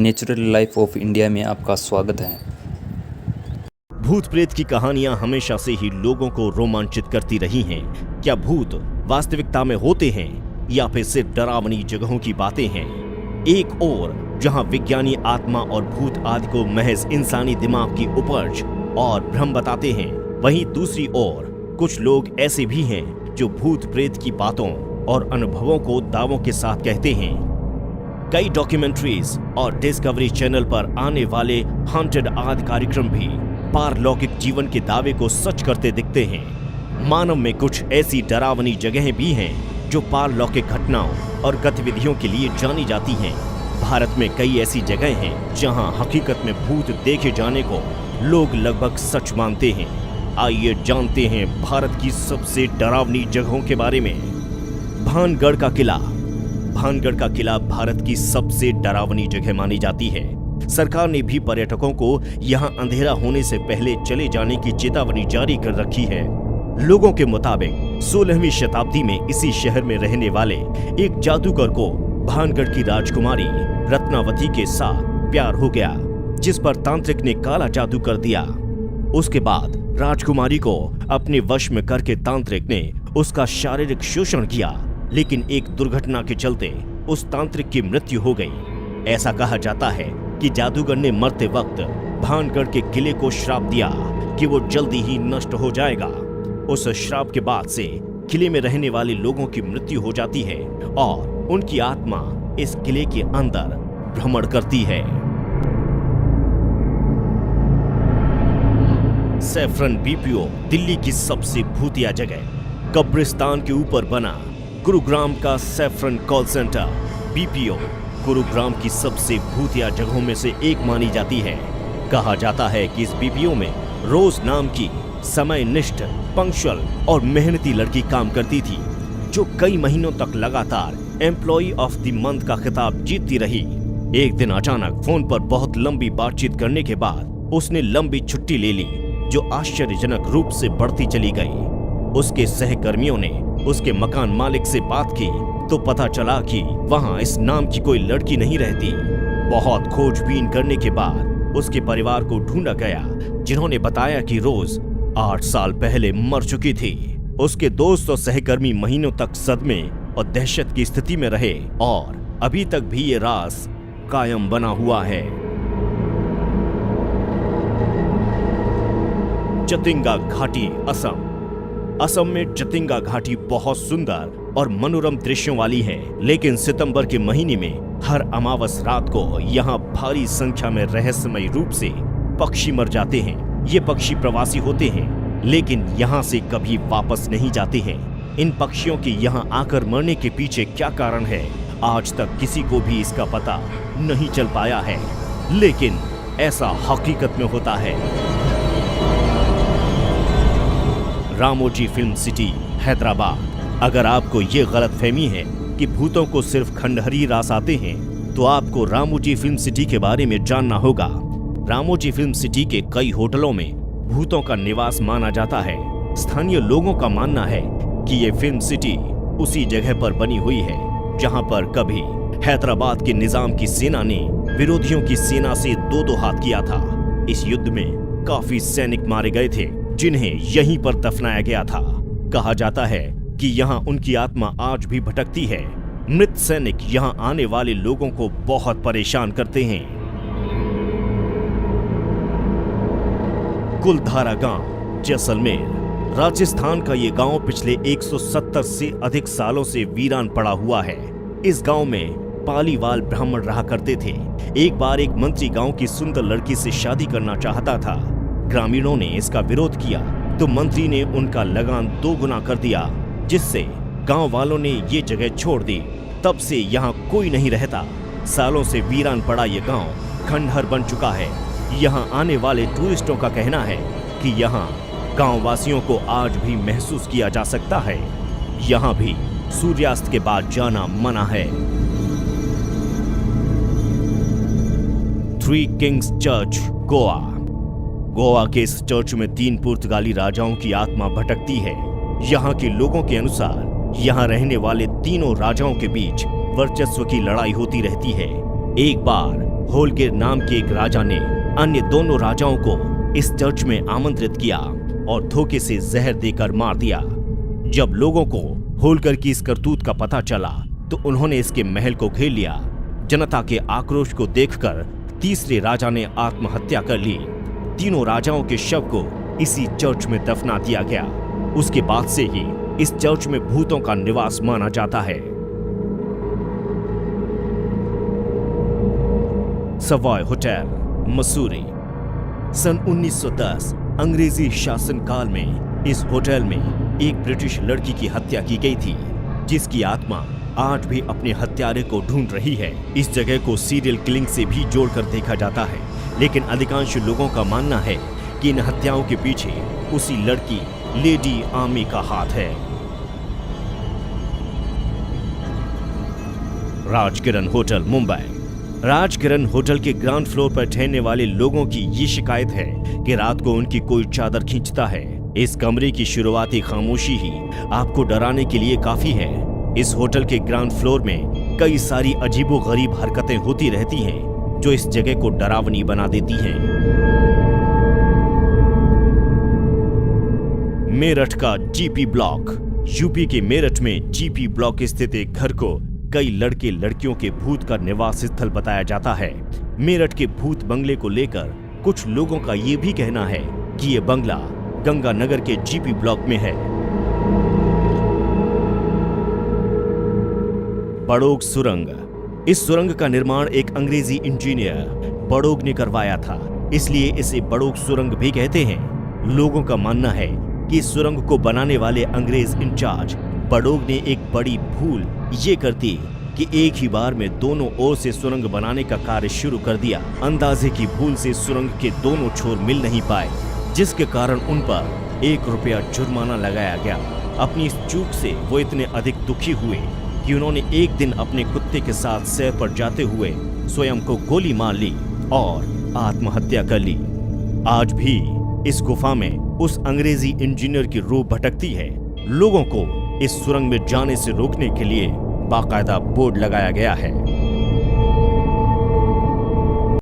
Natural life of India में आपका स्वागत है। भूत प्रेत की कहानियां हमेशा से ही लोगों को रोमांचित करती रही हैं। क्या भूत वास्तविकता में होते हैं या फिर सिर्फ डरावनी जगहों की बातें हैं? एक ओर जहां विज्ञानी आत्मा और भूत आदि को महज इंसानी दिमाग की उपज और भ्रम बताते हैं, वहीं दूसरी ओर कुछ लोग ऐसे भी हैं जो भूत प्रेत की बातों और अनुभवों को दावों के साथ कहते हैं। कई डॉक्यूमेंट्रीज और डिस्कवरी चैनल पर आने वाले हॉन्टेड आदि कार्यक्रम भी पारलौकिक जीवन के दावे को सच करते दिखते हैं। मानव में कुछ ऐसी डरावनी जगहें भी हैं जो पारलौकिक घटनाओं और गतिविधियों के लिए जानी जाती हैं। भारत में कई ऐसी जगहें हैं जहां हकीकत में भूत देखे जाने को लोग लगभग सच मानते हैं। आइए जानते हैं भारत की सबसे डरावनी जगहों के बारे में। भानगढ़ का किला। भानगढ़ का किला भारत की सबसे डरावनी जगह मानी जाती है। सरकार ने भी पर्यटकों को यहां अंधेरा होने से पहले चले जाने की चेतावनी जारी कर रखी है। लोगों के मुताबिक 16वीं शताब्दी में इसी शहर में रहने वाले एक जादूगर को भानगढ़ की राजकुमारी रत्नावती के साथ प्यार हो गया, जिस पर तांत्रिक ने काला जादू कर दिया। उसके बाद राजकुमारी को अपने वश में करके तांत्रिक ने उसका शारीरिक शोषण किया, लेकिन एक दुर्घटना के चलते उस तांत्रिक की मृत्यु हो गई। ऐसा कहा जाता है कि जादूगर ने मरते वक्त भानगढ़ के किले को श्राप दिया कि वो जल्दी ही नष्ट हो जाएगा। उस श्राप के बाद से किले में रहने वाले लोगों की मृत्यु हो जाती है और उनकी आत्मा इस किले के अंदर भ्रमण करती है। सैफरन बीपीओ दिल्ली की सबसे भूतिया जगह। कब्रिस्तान के ऊपर बना गुरुग्राम का saffron call centre BPO Gurugram की सबसे भूतिया जगहों में से एक मानी जाती है। कहा जाता है कि इस बीपीओ में रोज नाम की समयनिष्ठ, पंक्चुअल और मेहनती लड़की काम करती थी, जो कई महीनों तक लगातार एम्प्लॉय ऑफ द मंथ का खिताब जीतती रही। एक दिन अचानक फोन पर बहुत लंबी बातचीत करने के बाद उसने लंबी छुट्टी ले ली, जो आश्चर्यजनक रूप से बढ़ती चली गई। उसके सहकर्मियों ने उसके मकान मालिक से बात की तो पता चला कि वहां इस नाम की कोई लड़की नहीं रहती। बहुत खोजबीन करने के बाद उसके परिवार को ढूंढा गया, जिन्होंने बताया कि रोज 8 साल पहले मर चुकी थी। उसके दोस्त और सहकर्मी महीनों तक सदमे और दहशत की स्थिति में रहे और अभी तक भी ये राज कायम बना हुआ है। जतिंगा घाटी, असम। असम में जतिंगा घाटी बहुत सुंदर और मनोरम दृश्यों वाली है, लेकिन सितंबर के महीने में हर अमावस रात को यहाँ भारी संख्या में रहस्यमय रूप से पक्षी मर जाते हैं। ये पक्षी प्रवासी होते हैं, लेकिन यहाँ से कभी वापस नहीं जाते हैं। इन पक्षियों के यहाँ आकर मरने के पीछे क्या कारण है, आज तक किसी को भी इसका पता नहीं चल पाया है, लेकिन ऐसा हकीकत में होता है। Ramoji film city, Hyderabad. अगर आपको ये गलतफहमी है कि भूतों को सिर्फ खंडहरी रास आते हैं, तो आपको रामोजी फिल्म सिटी के बारे में जानना होगा। रामोजी फिल्म सिटी के कई होटलों में भूतों का निवास माना जाता है। स्थानीय लोगों का मानना है कि ये फिल्म सिटी उसी जगह पर बनी हुई है जहां पर कभी हैदराबाद के निजाम की सेना ने विरोधियों की सेना से दो हाथ किया था। इस युद्ध में काफी सैनिक मारे गए थे, जिन्हें यहीं पर दफनाया गया था। कहा जाता है कि यहाँ उनकी आत्मा आज भी भटकती है। मृत सैनिक यहाँ आने वाले लोगों को बहुत परेशान करते हैं। कुलधारा गांव, जैसलमेर। राजस्थान का ये गांव पिछले 170 से अधिक सालों से वीरान पड़ा हुआ है। इस गांव में पालीवाल ब्राह्मण रहा करते थे। एक बार एक मंत्री गांव की सुंदर लड़की से शादी करना चाहता था। ग्रामीणों ने इसका विरोध किया तो मंत्री ने उनका लगान 2 गुना कर दिया, जिससे गांव वालों ने ये जगह छोड़ दी। तब से यहाँ कोई नहीं रहता। सालों से वीरान पड़ा ये गांव खंडहर बन चुका है। यहाँ आने वाले टूरिस्टों का कहना है कि यहाँ गांव वासियों को आज भी महसूस किया जा सकता है। यहाँ भी सूर्यास्त के बाद जाना मना है। Three Kings church, Goa. Goa के इस चर्च में 3 पुर्तगाली राजाओं की आत्मा भटकती है। यहाँ के लोगों के अनुसार यहाँ रहने वाले तीनों राजाओं के बीच वर्चस्व की लड़ाई होती रहती है। एक बार होलगिर नाम के एक राजा ने अन्य दोनों राजाओं को इस चर्च में आमंत्रित किया और धोखे से जहर देकर मार दिया। जब लोगों को होलगर की इस करतूत का पता चला तो उन्होंने इसके महल को घेर लिया। जनता के आक्रोश को देखकर तीसरे राजा ने आत्महत्या कर ली। तीनों राजाओं के शव को इसी चर्च में दफना दिया गया। उसके बाद से ही इस चर्च में भूतों का निवास माना जाता है। सवाई होटल, मसूरी। सन 1910 अंग्रेजी शासनकाल में इस होटल में एक ब्रिटिश लड़की की हत्या की गई थी, जिसकी आत्मा आज भी अपने हत्यारे को ढूंढ रही है। इस जगह को सीरियल किलिंग से भी जोड़कर देखा जाता है, लेकिन अधिकांश लोगों का मानना है कि इन हत्याओं के पीछे उसी लड़की लेडी आमी का हाथ है। राजकिरण होटल, मुंबई। राजकिरण होटल के ग्राउंड फ्लोर पर ठहरने वाले लोगों की ये शिकायत है कि रात को उनकी कोई चादर खींचता है। इस कमरे की शुरुआती खामोशी ही आपको डराने के लिए काफी है। इस होटल के ग्राउंड फ्लोर में कई सारी अजीबोगरीब हरकतें होती रहती हैं, जो इस जगह को डरावनी बना देती हैं। मेरठ का जीपी ब्लॉक। यूपी के मेरठ में जीपी ब्लॉक स्थित एक घर को कई लड़के लड़कियों के भूत का निवास स्थल बताया जाता है। मेरठ के भूत बंगले को लेकर कुछ लोगों का ये भी कहना है कि ये बंगला गंगानगर के जीपी ब्लॉक में है। बड़ोग सुरंग। इस सुरंग का निर्माण एक अंग्रेजी इंजीनियर बड़ोग ने करवाया था, इसलिए इसे बड़ोग सुरंग भी कहते हैं। लोगों का मानना है कि इस सुरंग को बनाने वाले अंग्रेज इंचार्ज बड़ोग ने एक बड़ी भूल ये कर दी कि एक ही बार में दोनों ओर से सुरंग बनाने का कार्य शुरू कर दिया। अंदाजे की भूल से सुरंग के दोनों छोर मिल नहीं पाए, जिसके कारण उन पर 1 रुपया जुर्माना लगाया गया। अपनी इस चूक से वो इतने अधिक दुखी हुए कि उन्होंने एक दिन अपने कुत्ते के साथ सैर पर जाते हुए स्वयं को गोली मार ली और आत्महत्या कर ली। आज भी इस गुफा में उस अंग्रेजी इंजीनियर की रूह भटकती है। लोगों को इस सुरंग में जाने से रोकने के लिए बाकायदा बोर्ड लगाया गया है।